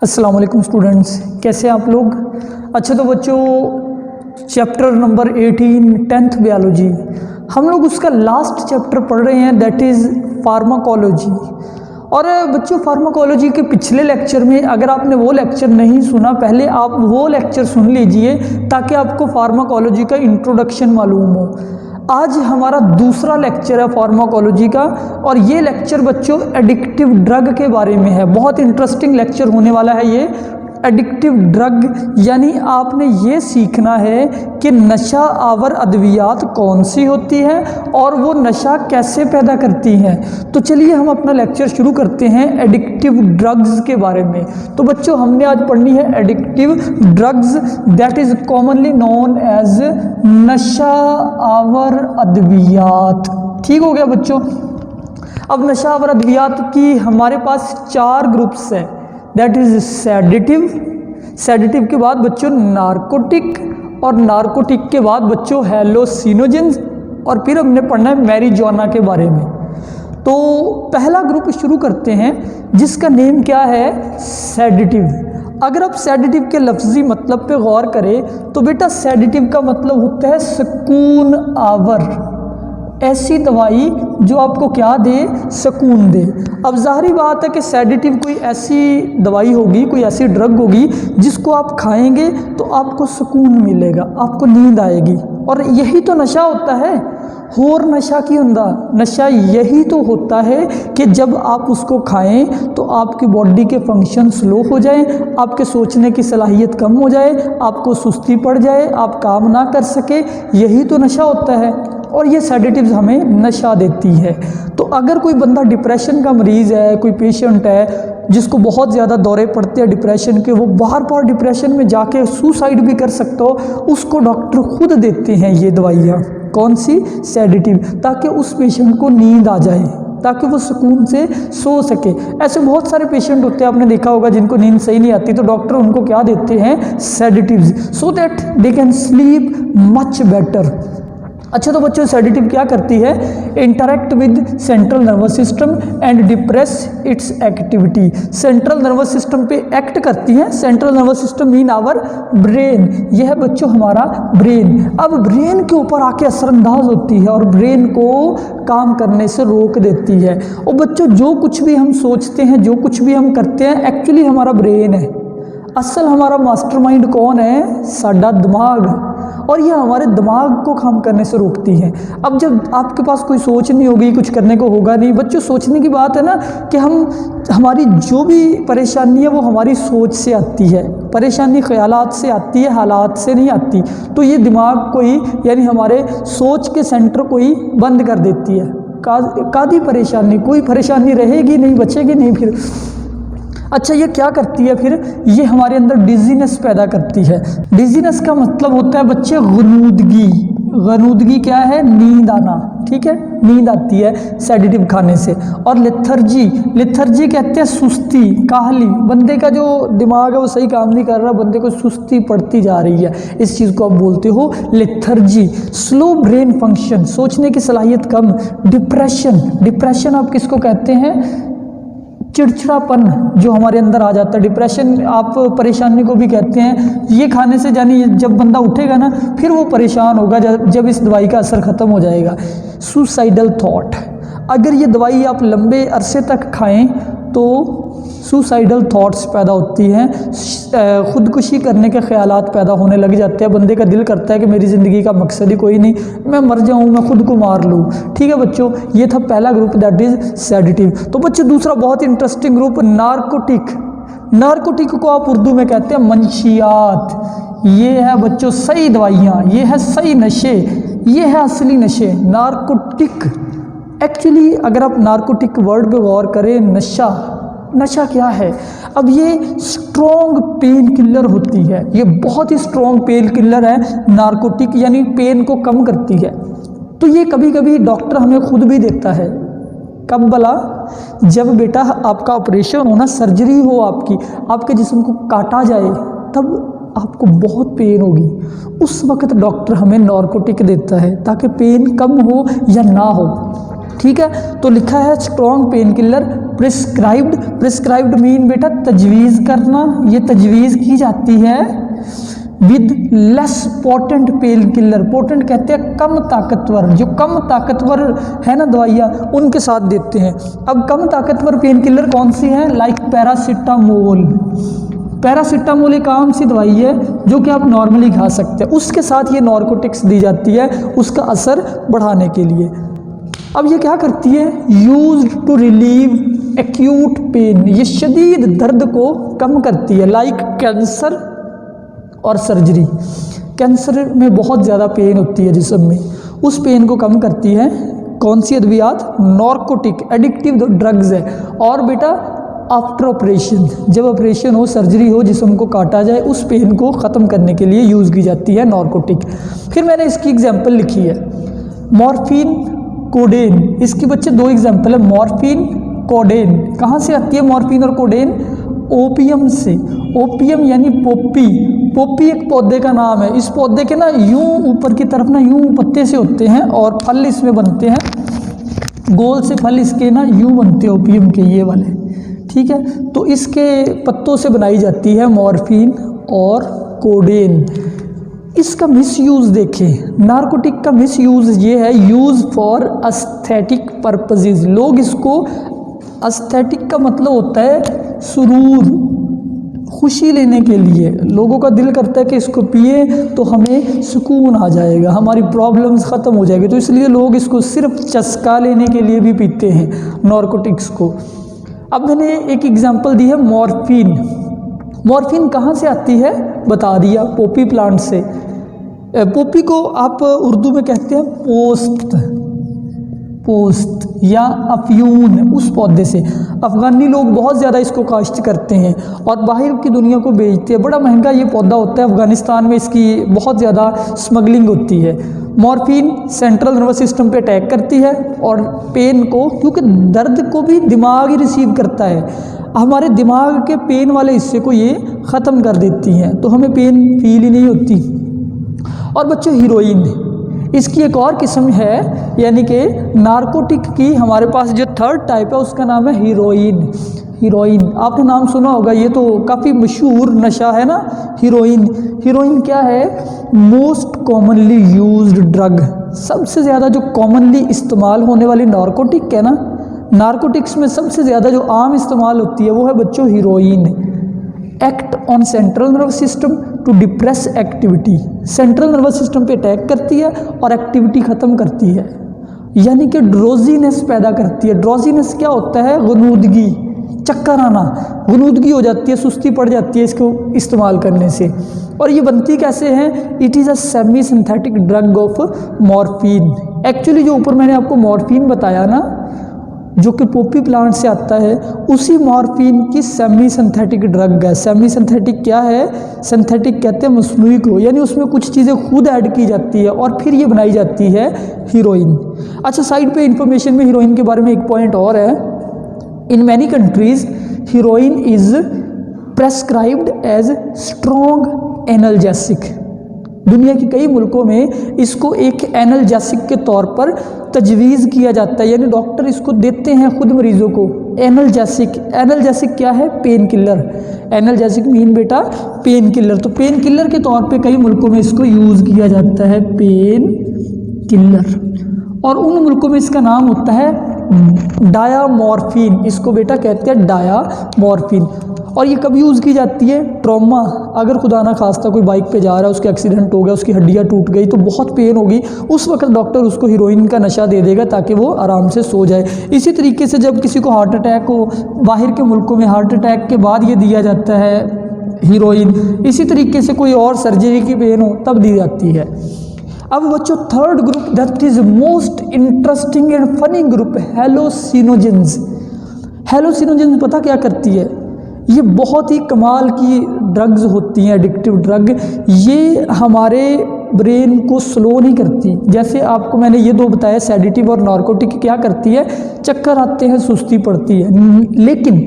अस्सलाम वालेकुम स्टूडेंट्स, कैसे हैं आप लोग। अच्छा तो बच्चों, चैप्टर नंबर 18 10th बायोलॉजी, हम लोग उसका लास्ट चैप्टर पढ़ रहे हैं, दैट इज़ फार्माकोलॉजी। और बच्चों, फार्माकोलॉजी के पिछले लेक्चर में अगर आपने वो लेक्चर नहीं सुना, पहले आप वो लेक्चर सुन लीजिए ताकि आपको फार्माकोलॉजी का इंट्रोडक्शन मालूम हो। आज हमारा दूसरा लेक्चर है फार्माकोलॉजी का, और ये लेक्चर बच्चों एडिक्टिव ड्रग के बारे में है। बहुत इंटरेस्टिंग लेक्चर होने वाला है ये। एडिक्टिव ड्रग यानी आपने ये सीखना है कि नशा आवर अद्वियात कौन सी होती है और वो नशा कैसे पैदा करती हैं। तो चलिए हम अपना लेक्चर शुरू करते हैं एडिक्टिव ड्रग्स के बारे में। तो बच्चों, हमने आज पढ़नी है addictive drugs, that is commonly known as नशा आवर अद्वियात। ठीक हो गया बच्चों। अब नशा आवर अद्वियात की हमारे पास 4 ग्रुप्स हैं, दैट इज सेडेटिव। सेडेटिव के बाद बच्चों नारकोटिक, और नारकोटिक के बाद बच्चों हेलोसिनोजेंस, और फिर हमने पढ़ना है मैरिजुआना के बारे में। तो पहला ग्रुप शुरू करते हैं जिसका नेम क्या है, सेडेटिव। अगर आप सेडेटिव के लफ्जी मतलब पे गौर करें तो बेटा सेडेटिव का मतलब होता है सुकून आवर, ऐसी दवाई जो आपको क्या दे, सुकून दे। अब ज़ाहिरी बात है कि सेडेटिव कोई ऐसी दवाई होगी, कोई ऐसी ड्रग होगी जिसको आप खाएंगे तो आपको सुकून मिलेगा, आपको नींद आएगी। और यही तो नशा होता है, होर नशा की हुंदा। नशा यही तो होता है कि जब आप उसको खाएं तो आपकी बॉडी के फंक्शन स्लो हो जाए, आपके सोचने की सलाहियत कम हो जाए, आपको सुस्ती पड़ जाए, आप काम ना कर सके, यही तो नशा होता है। और ये सेडेटिव्स हमें नशा देती है। तो अगर कोई बंदा डिप्रेशन का मरीज़ है, कोई पेशेंट है जिसको बहुत ज़्यादा दौरे पड़ते हैं डिप्रेशन के, वो बार बार डिप्रेशन में जाके सुसाइड भी कर सकता हो, उसको डॉक्टर खुद देते हैं ये दवाइयाँ। कौन सी, सेडेटिव, ताकि उस पेशेंट को नींद आ जाए, ताकि वो सुकून से सो सके। ऐसे बहुत सारे पेशेंट होते हैं, आपने देखा होगा, जिनको नींद सही नहीं आती तो डॉक्टर उनको क्या देते हैं, sedatives, so that they can sleep much better. अच्छा तो बच्चों, सेडेटिव क्या करती है, interact with central nervous system and depress its activity. Central nervous system पे एक्ट करती है। Central nervous system mean our brain, यह है बच्चों हमारा ब्रेन। अब ब्रेन के ऊपर आके असरअंदाज होती है और ब्रेन को काम करने से रोक देती है। और बच्चों, जो कुछ भी हम सोचते हैं, जो कुछ भी हम करते हैं, एक्चुअली हमारा ब्रेन है। असल हमारा मास्टरमाइंड कौन है, साडा दिमाग, और यह हमारे दिमाग को काम करने से रोकती है। अब जब आपके पास कोई सोच नहीं होगी, कुछ करने को होगा नहीं। बच्चों, सोचने की बात है ना कि हमारी जो भी परेशानी है वो हमारी सोच से आती है। परेशानी ख्यालात से आती है, हालात से नहीं आती। तो ये दिमाग को ही, यानी हमारे सोच के सेंटर को ही बंद कर देती है। कादी परेशानी, कोई परेशानी रहेगी नहीं, बचेगी नहीं फिर। अच्छा, ये क्या करती है फिर, ये हमारे अंदर डिजीनेस पैदा करती है। डिजीनेस का मतलब होता है बच्चे गनूदगी। गनूदगी क्या है, नींद आना। ठीक है, नींद आती है सेडेटिव खाने से। और लेथर्जी, लेथर्जी कहते हैं सुस्ती, काहली। बंदे का जो दिमाग है वो सही काम नहीं कर रहा, बंदे को सुस्ती पड़ती जा रही है, इस चीज़ को आप बोलते हो लेथर्जी। स्लो ब्रेन फंक्शन, सोचने की सलाहियत कम। डिप्रेशन, डिप्रेशन आप किसको कहते हैं, चिड़चिड़ापन जो हमारे अंदर आ जाता है। डिप्रेशन आप परेशानी को भी कहते हैं। ये खाने से, यानी जब बंदा उठेगा ना फिर वो परेशान होगा जब इस दवाई का असर ख़त्म हो जाएगा। सुसाइडल थॉट, अगर ये दवाई आप लंबे अरसे तक खाएं तो सुसाइडल थॉट्स पैदा होती हैं, ख़ुदकुशी करने के ख़यालात पैदा होने लग जाते हैं। बंदे का दिल करता है कि मेरी ज़िंदगी का मकसद ही कोई नहीं, मैं मर जाऊँ, मैं खुद को मार लूँ। ठीक है बच्चों, ये था पहला ग्रुप, दैट इज़ सेडेटिव। तो बच्चों, दूसरा बहुत इंटरेस्टिंग ग्रुप नारकोटिक। नारकोटिक को आप उर्दू में कहते हैं मंशियात। ये है बच्चों सही दवाइयाँ, ये है सही नशे, ये है असली नशे, नारकोटिक। एक्चुअली अगर आप नारकोटिक वर्ड पे गौर करें, नशा, नशा क्या है। अब ये स्ट्रॉन्ग पेन किलर होती है, ये बहुत ही स्ट्रॉन्ग पेन किलर है नारकोटिक, यानी पेन को कम करती है। तो ये कभी कभी डॉक्टर हमें खुद भी देता है। कब भला, जब बेटा आपका ऑपरेशन हो ना, सर्जरी हो आपकी, आपके जिस्म को काटा जाए, तब आपको बहुत पेन होगी। उस वक्त डॉक्टर हमें नारकोटिक देता है ताकि पेन कम हो या ना हो। ठीक है, तो लिखा है strong pain killer prescribed mean बेटा तजवीज़ करना, ये तजवीज़ की जाती है with less potent pain killer. Potent कहते हैं कम ताकतवर, जो कम ताकतवर है ना दवाइयाँ उनके साथ देते हैं। अब कम ताकतवर पेन किलर कौन सी है? Like paracetamol. पैरासीटामोल एक आम सी दवाई है जो कि आप नॉर्मली खा सकते हैं, उसके साथ ये नार्कोटिक्स दी जाती है उसका असर बढ़ाने के लिए। अब ये क्या करती है? Used to relieve acute pain, ये शदीद दर्द को कम करती है। लाइक कैंसर और सर्जरी। कैंसर में बहुत ज़्यादा पेन होती है जिस्म में, उस पेन को कम करती है कौन सी अद्वियात? नार्कोटिक, एडिक्टिव ड्रग्स है। और बेटा आफ्टर ऑपरेशन, जब ऑपरेशन हो, सर्जरी हो, जिस्म को काटा जाए, उस पेन को ख़त्म करने के लिए यूज़ की जाती है नार्कोटिक। फिर मैंने इसकी एग्जांपल लिखी है मॉर्फिन, कोडेन। इसकी बच्चे दो एग्जांपल है, मॉर्फिन, कोडेन। कहाँ से आती है मॉर्फिन और कोडेन? ओपियम से। ओपियम यानी पोपी। पोपी एक पौधे का नाम है। इस पौधे के ना यूं ऊपर की तरफ ना यूं पत्ते से होते हैं और फल इसमें बनते हैं, गोल से फल इसके ना यूं बनते हैं ओपियम के, ये वाले, ठीक है। तो इसके पत्तों से बनाई जाती है मॉर्फिन और कोडेन। इसका मिसयूज़ देखें, नार्कोटिक का मिसयूज़ ये है, यूज़ फॉर एस्थेटिक पर्पसेस। लोग इसको, एस्थेटिक का मतलब होता है सुरूर, खुशी लेने के लिए। लोगों का दिल करता है कि इसको पिए तो हमें सुकून आ जाएगा, हमारी प्रॉब्लम्स ख़त्म हो जाएगी, तो इसलिए लोग इसको सिर्फ चस्का लेने के लिए भी पीते हैं नार्कोटिक्स को। अब मैंने एक एग्जांपल दी है मॉर्फिन। मॉर्फिन कहाँ से आती है? बता दिया, पोपी प्लांट से। पोपी को आप उर्दू में कहते हैं पोस्त या अफ्यून, उस पौधे से। अफ़गानी लोग बहुत ज़्यादा इसको काश्त करते हैं और बाहर की दुनिया को बेचते हैं। बड़ा महंगा ये पौधा होता है, अफ़गानिस्तान में इसकी बहुत ज़्यादा स्मगलिंग होती है। मॉर्फिन सेंट्रल नर्वस सिस्टम पे अटैक करती है और पेन को, क्योंकि दर्द को भी दिमाग ही रिसीव करता है, हमारे दिमाग के पेन वाले हिस्से को ये ख़त्म कर देती हैं, तो हमें पेन फील ही नहीं होती। और बच्चों हीरोइन, इसकी एक और किस्म है, यानी कि नार्कोटिक की हमारे पास जो थर्ड टाइप है उसका नाम है हीरोइन। हीरोइन आपने नाम सुना होगा, ये तो काफ़ी मशहूर नशा है ना हीरोइन। हीरोइन क्या है? मोस्ट कॉमनली यूज्ड ड्रग, सबसे ज़्यादा जो कॉमनली इस्तेमाल होने वाली नार्कोटिक है ना, नार्कोटिक्स में सबसे ज़्यादा जो आम इस्तेमाल होती है वो है बच्चों heroin. Act on central nervous system to depress activity, central nervous system पे अटैक करती है और एक्टिविटी ख़त्म करती है, यानी कि ड्रोजीनेस पैदा करती है। ड्रोजीनेस क्या होता है? गुनूदगी, चक्कर आना, गुनूदगी हो जाती है, सुस्ती पड़ जाती है इसको इस्तेमाल करने से। और ये बनती कैसे हैं? It is a semi synthetic drug of morphine. Actually जो ऊपर मैंने आपको मॉर्फिन बताया ना, जो कि पोपी प्लांट से आता है, उसी मॉर्फिन की सेमी सिंथेटिक ड्रग है। सेमी सिंथेटिक क्या है? सिंथेटिक कहते हैं मसनूई को, यानी उसमें कुछ चीज़ें खुद ऐड की जाती है और फिर ये बनाई जाती है हीरोइन। अच्छा, साइड पे इंफॉर्मेशन में हीरोइन के बारे में एक पॉइंट और है। In many countries heroin is prescribed as strong analgesic. दुनिया के कई मुल्कों में इसको एक एनाल्जेसिक के तौर पर तजवीज़ किया जाता है, यानी डॉक्टर इसको देते हैं खुद मरीज़ों को। एनाल्जेसिक, एनाल्जेसिक क्या है? Pain killer. एनाल्जेसिक मीन बेटा पेन किलर, तो पेन किलर के तौर पे कई मुल्कों में इसको यूज़ किया जाता है, पेन किलर। और उन मुल्कों में इसका नाम होता है डायामॉर्फिन, इसको बेटा कहते हैं डायामॉर्फिन। और ये कब यूज़ की जाती है? ट्रॉमा, अगर खुदा ना खास्ता कोई बाइक पे जा रहा है, उसका एक्सीडेंट हो गया, उसकी हड्डियाँ टूट गई तो बहुत पेन होगी, उस वक्त डॉक्टर उसको हीरोइन का नशा दे देगा ताकि वो आराम से सो जाए। इसी तरीके से जब किसी को हार्ट अटैक हो, बाहर के मुल्कों में हार्ट अटैक के बाद ये दिया जाता है हीरोइन। इसी तरीके से कोई और सर्जरी की पेन हो तब दी जाती है। अब बच्चों third group that is most interesting and funny group, हेलोसिनोजेंस। हेलोसिनोजेंस पता क्या करती है? ये बहुत ही कमाल की ड्रग्स होती हैं, एडिक्टिव ड्रग। ये हमारे ब्रेन को स्लो नहीं करती, जैसे आपको मैंने ये दो बताया सेडेटिव और नार्कोटिक क्या करती है? चक्कर आते हैं, सुस्ती पड़ती है। लेकिन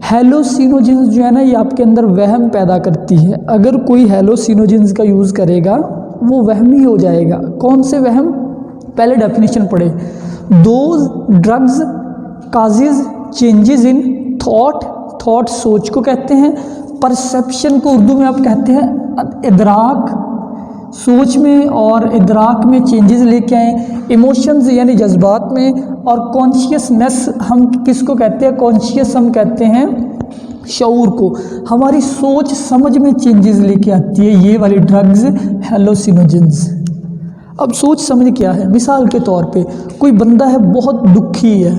हेलोसिनोजेंस जो है ना, ये आपके अंदर वहम पैदा करती है। अगर कोई हेलोसिनोजेंस का यूज़ करेगा वो वहमी हो जाएगा। कौन से वहम? पहले डेफिनेशन पढ़े। Those drugs causes changes in thought, thought सोच को कहते हैं, परसेप्शन को उर्दू में आप कहते हैं इदराक, सोच में और इदराक में चेंजेस लेके आए, इमोशंस यानी जज्बात में, और कॉन्शियसनेस हम किसको कहते हैं, कॉन्शियस हम कहते हैं शऊर को, हमारी सोच समझ में चेंजेस लेके आती है ये वाली ड्रग्स हेलोसिनोजेंस। अब सोच समझ क्या है, मिसाल के तौर पे कोई बंदा है बहुत दुखी है,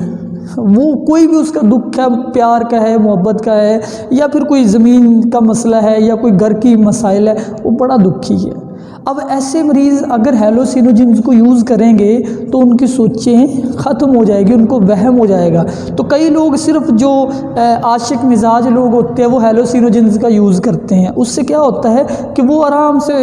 वो कोई भी उसका दुख है, प्यार का है, मोहब्बत का है, या फिर कोई ज़मीन का मसला है, या कोई घर की मसाइल है, वो बड़ा दुखी है। अब ऐसे मरीज़ अगर हेलोसिनोजेंस को यूज़ करेंगे तो उनकी सोचें ख़त्म हो जाएगी, उनको वहम हो जाएगा। तो कई लोग सिर्फ जो आशिक मिजाज लोग होते हैं वो हेलोसिनोजेंस का यूज़ करते हैं। उससे क्या होता है कि वो आराम से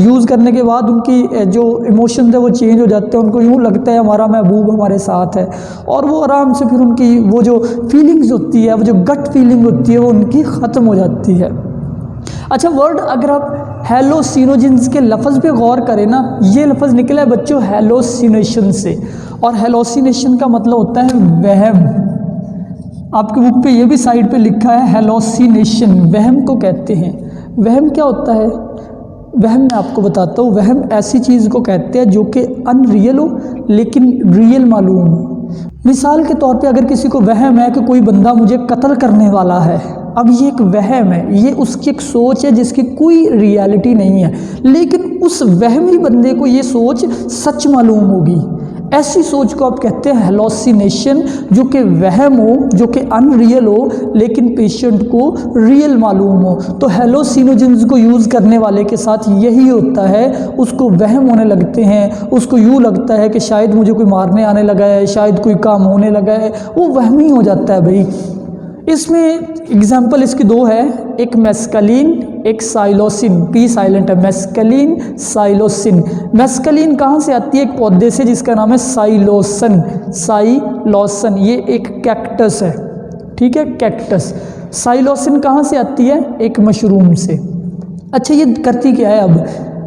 यूज़ करने के बाद उनकी जो इमोशन है वो चेंज हो जाते हैं, उनको यूँ लगता है हमारा महबूब हमारे साथ है, और वो आराम से फिर उनकी वो जो फीलिंग्स होती है, वो जो गट फीलिंग होती है, वो उनकी ख़त्म हो जाती है। अच्छा, वर्ड अगर आप हेलोसिनोजेंस के लफ्ज़ पे गौर करें ना, ये लफ्ज़ निकला है बच्चों हेलोसिनेशन से, और हेलोसिनेशन का मतलब होता है वहम। आपके बुक पे ये भी साइड पे लिखा है हेलोसिनेशन, वहम को कहते हैं। वहम क्या होता है? वहम मैं आपको बताता हूँ। वहम ऐसी चीज़ को कहते हैं जो कि अनरियल हो लेकिन रियल मालूम हो। मिसाल के तौर पे अगर किसी को वहम है कि कोई बंदा मुझे कत्ल करने वाला है, अब ये एक वहम है, ये उसकी एक सोच है जिसकी कोई रियलिटी नहीं है, लेकिन उस वहमी बंदे को ये सोच सच मालूम होगी। ऐसी सोच को आप कहते हैं हेलोसिनेशन, जो कि वहम हो, जो कि अनरियल हो लेकिन पेशेंट को रियल मालूम हो। तो हेलोसिनोजेंस को यूज़ करने वाले के साथ यही होता है, उसको वहम होने लगते हैं, उसको यूँ लगता है कि शायद मुझे कोई मारने आने लगा है, शायद कोई काम होने लगा है, वो वहमी हो जाता है भाई। इसमें एग्जाम्पल इसकी दो है, एक मेस्कलीन, एक साइलोसिन, पी साइलेंट है, मेस्कलीन साइलोसिन। मेस्कलीन कहाँ से आती है? एक पौधे से जिसका नाम है साइलोसन, साइलोसन, ये एक कैक्टस है, ठीक है, कैक्टस। साइलोसिन कहाँ से आती है? एक मशरूम से। अच्छा, ये करती क्या है? अब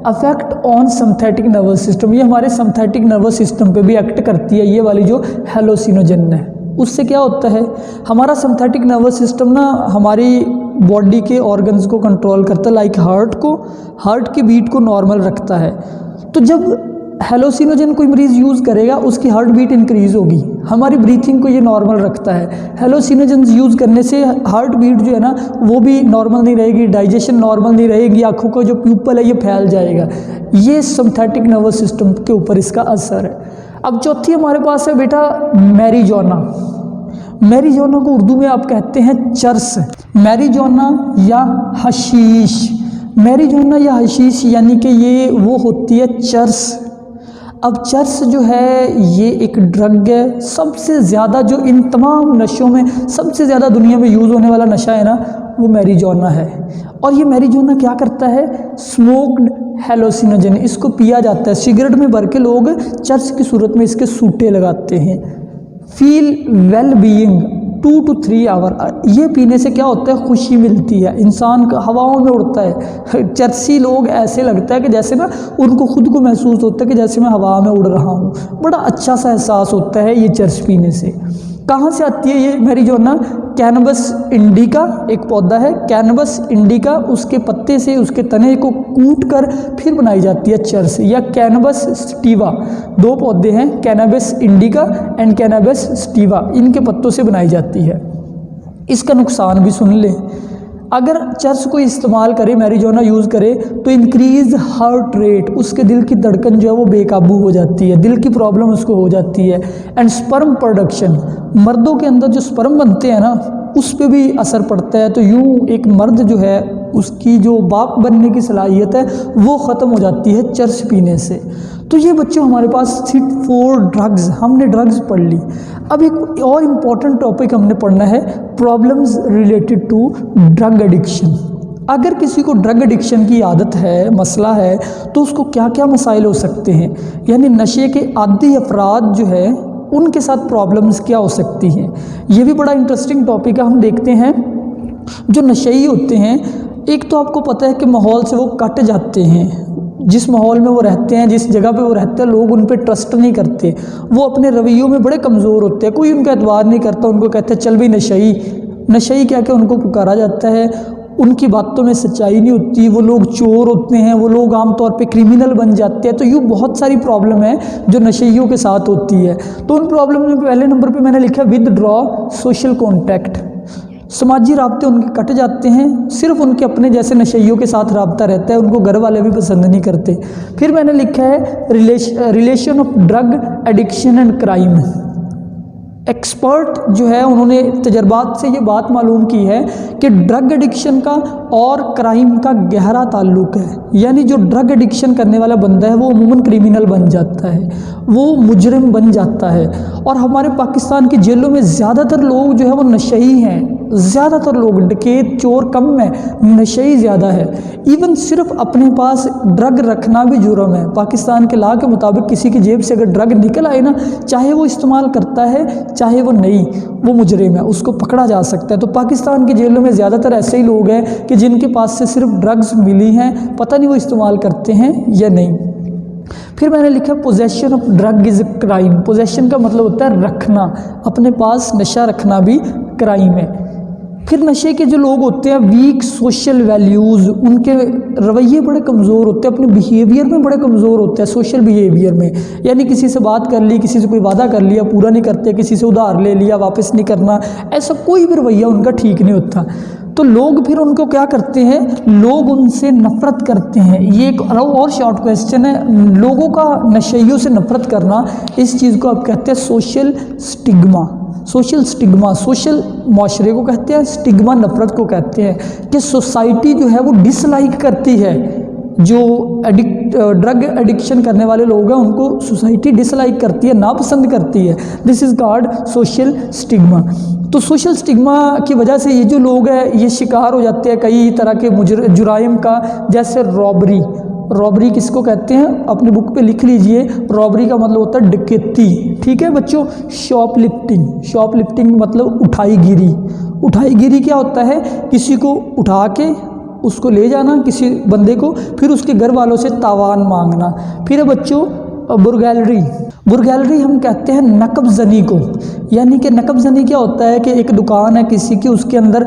affect on synthetic nervous system, ये हमारे सिंथेटिक नर्वस सिस्टम पे भी एक्ट करती है, ये वाली जो हेलोसिनोजन है। उससे क्या होता है, हमारा सिंथेटिक नर्वस सिस्टम ना हमारी बॉडी के ऑर्गन्स को कंट्रोल करता है, लाइक हार्ट की बीट को नॉर्मल रखता है। तो जब हेलोसिनोजन कोई मरीज़ यूज़ करेगा उसकी हार्ट बीट इंक्रीज़ होगी, हमारी ब्रीथिंग को ये नॉर्मल रखता है। हेलोसिनोजन यूज़ करने से हार्ट बीट जो है ना वो भी नॉर्मल नहीं रहेगी, डाइजेशन नॉर्मल नहीं रहेगी, आँखों का जो प्यूपल है ये फैल जाएगा। ये सिंथेटिक नर्वस सिस्टम के ऊपर इसका असर है। अब चौथी हमारे पास है बेटा मैरिजुआना। मैरिजुआना को उर्दू में आप कहते हैं चर्स, मैरिजुआना या हशीश। मैरिजुआना या हशीश यानी कि ये वो होती है चर्स। अब चर्स जो है ये एक ड्रग है, सबसे ज़्यादा जो इन तमाम नशों में सबसे ज़्यादा दुनिया में यूज़ होने वाला नशा है ना वो मैरिजुआना है। और ये मैरिजुआना क्या करता है? स्मोक्ड हेलोसिनोजन, इसको पिया जाता है, सिगरेट में भर के लोग चर्स की सूरत में इसके सूटे लगाते हैं। Feel well being 2 to 3 hour, ये पीने से क्या होता है? खुशी मिलती है, इंसान का हवाओं में उड़ता है। चर्सी लोग ऐसे लगता है कि जैसे ना उनको खुद को महसूस होता है कि जैसे मैं हवा में उड़ रहा हूँ, बड़ा अच्छा सा एहसास होता है ये चर्स पीने से। कहाँ से आती है ये मैरिजुआना? कैनबस इंडिका एक पौधा है, कैनबस इंडिका, उसके पत्ते से उसके तने को कूट कर फिर बनाई जाती है चर्स, या कैनबस स्टीवा। दो पौधे हैं, canvas indica and canvas stevia, इनके पत्तों से बनाई जाती है। इसका नुकसान भी सुन ले, अगर चर्स को इस्तेमाल करे, मैरिजुआना यूज़ करे तो इंक्रीज हार्ट रेट, उसके दिल की धड़कन जो है वो बेकाबू हो जाती है, दिल की प्रॉब्लम उसको हो जाती है। एंड स्पर्म प्रोडक्शन, मर्दों के अंदर जो स्पर्म बनते हैं ना उस पर भी असर पड़ता है। तो यूँ एक मर्द जो है उसकी जो बाप बनने की सलाहियत है वो ख़त्म हो जाती है चर्स पीने से। तो ये बच्चों हमारे पास 4 ड्रग्स, हमने ड्रग्स पढ़ ली। अब एक और इम्पॉर्टेंट टॉपिक हमने पढ़ना है, problems related to drug addiction. अगर किसी को ड्रग एडिक्शन की आदत है, मसला है, तो उसको क्या क्या मसाइल हो सकते हैं, यानी नशे के आदी अफराद जो है उनके साथ प्रॉब्लम्स क्या हो सकती हैं। ये भी बड़ा इंटरेस्टिंग टॉपिक है। हम देखते हैं जो नशेई होते हैं, एक तो आपको पता है कि माहौल से वो कट जाते हैं, जिस माहौल में वो रहते हैं, जिस जगह पे वो रहते हैं, लोग उन पे ट्रस्ट नहीं करते, वो अपने रवैयों में बड़े कमज़ोर होते हैं, कोई उनका एतबार नहीं करता, उनको कहते हैं चल भी नशई, नशई क्या क्या उनको पुकारा जाता है, उनकी बातों में सच्चाई नहीं होती, वो लोग चोर होते हैं, वो लोग आमतौर पे क्रिमिनल बन जाते हैं। तो यूँ बहुत सारी प्रॉब्लम है जो नशेइयों के साथ होती है। तो उन प्रॉब्लम में पहले नंबर पे मैंने लिखा विदड्रॉ सोशल कॉन्टैक्ट, समाजी राब्ते उनके कट जाते हैं, सिर्फ उनके अपने जैसे नशेइयों के साथ राब्ता रहता है, उनको घर वाले भी पसंद नहीं करते। फिर मैंने लिखा है relation of drug addiction and crime. Expert जो है उन्होंने तजर्बात से ये बात मालूम की है कि ड्रग एडिक्शन का और क्राइम का गहरा ताल्लुक है, यानी जो ड्रग एडिक्शन करने वाला बंदा है वो अमूमन क्रिमिनल बन जाता है, वो मुजरिम बन जाता है। और हमारे पाकिस्तान की जेलों में ज़्यादातर लोग जो है वो नशई हैं, ज़्यादातर लोग, डकैत चोर कम है, नशई ज़्यादा है। इवन सिर्फ अपने पास ड्रग रखना भी जुर्म है। पाकिस्तान के लॉ के मुताबिक किसी की जेब से अगर ड्रग निकल आए ना, चाहे वो इस्तेमाल करता है चाहे वो नहीं, वो मुजरिम है, उसको पकड़ा जा सकता है। तो पाकिस्तान की जेलों में ज़्यादातर ऐसे ही लोग हैं कि जिनके पास से सिर्फ ड्रग्स मिली हैं, पता नहीं वो इस्तेमाल करते हैं या नहीं। फिर मैंने लिखा possession of drug is crime. Possession का मतलब होता है रखना, अपने पास नशा रखना भी क्राइम है। फिर नशे के जो लोग होते हैं वीक सोशल वैल्यूज़, उनके रवैये बड़े कमज़ोर होते हैं, अपने बिहेवियर में बड़े कमज़ोर होते हैं, सोशल बिहेवियर में। यानी किसी से बात कर ली, किसी से कोई वादा कर लिया पूरा नहीं करते, किसी से उधार ले लिया वापस नहीं करना, ऐसा कोई भी रवैया उनका ठीक नहीं होता। तो लोग फिर उनको क्या करते हैं, लोग उनसे नफ़रत करते हैं। ये एक और शॉर्ट क्वेश्चन है, लोगों का नशेइयों से नफ़रत करना, इस चीज़ को आप कहते हैं social stigma. Social stigma, social माशरे को कहते हैं, स्टिग्मा नफ़रत को कहते हैं कि सोसाइटी जो है वो डिसलाइक करती है, जो ड्रग एडिक्शन करने वाले लोग हैं उनको सोसाइटी डिसलाइक करती है, नापसंद करती है। This is called social stigma. तो सोशल स्टिग्मा की वजह से ये जो लोग हैं ये शिकार हो जाते हैं कई तरह के जुराइम का, जैसे रॉबरी। रॉबरी किसको कहते हैं, अपनी बुक पे लिख लीजिए, रॉबरी का मतलब होता है डकैती, ठीक है बच्चों। शॉपलिफ्टिंग, शॉपलिफ्टिंग मतलब उठाईगिरी। उठाईगिरी क्या होता है, किसी को उठा के उसको ले जाना, किसी बंदे को, फिर उसके घर वालों से तावान मांगना। फिर है बच्चों बुरगैलरी। बुरगैलरी हम कहते हैं नकबजनी को, यानी कि नकबजनी क्या होता है कि एक दुकान है किसी की, उसके अंदर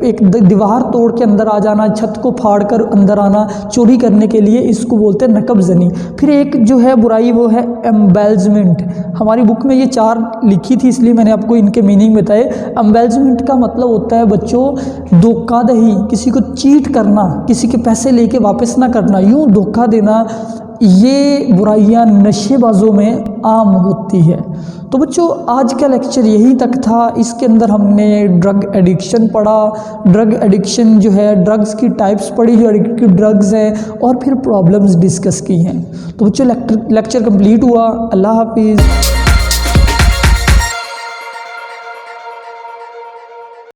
एक दीवार तोड़ के अंदर आ जाना, छत को फाड़ कर अंदर आना चोरी करने के लिए, इसको बोलते हैं नकबजनी। फिर एक जो है बुराई वो है एम्बेल्जमेंट। हमारी बुक में ये 4 लिखी थी इसलिए मैंने आपको इनके मीनिंग बताए। एम्बेल्जमेंट का मतलब होता है बच्चों धोखाधड़ी, किसी को चीट करना, किसी के पैसे लेके वापस ना करना, यूँ धोखा देना। ये बुराइयां नशेबाजों में आम होती है। तो बच्चों आज का लेक्चर यहीं तक था। इसके अंदर हमने ड्रग एडिक्शन पढ़ा, ड्रग एडिक्शन जो है ड्रग्स की टाइप्स पढ़ी जो एडिक्टिव ड्रग्स हैं, और फिर प्रॉब्लम्स डिस्कस की हैं। तो बच्चों लेक्चर कंप्लीट हुआ। अल्लाह हाफिज़।